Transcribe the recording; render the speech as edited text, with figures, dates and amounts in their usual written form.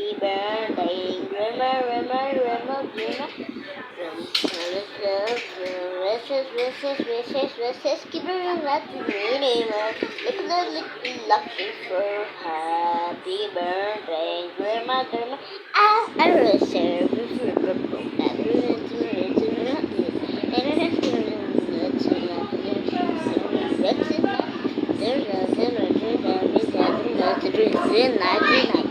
Happy birthday, Grandma, Grandma, Grandma, Grandma. Wishes, keep it up to me, little lucky for happy birthday, Grandma, Grandma. I reserve for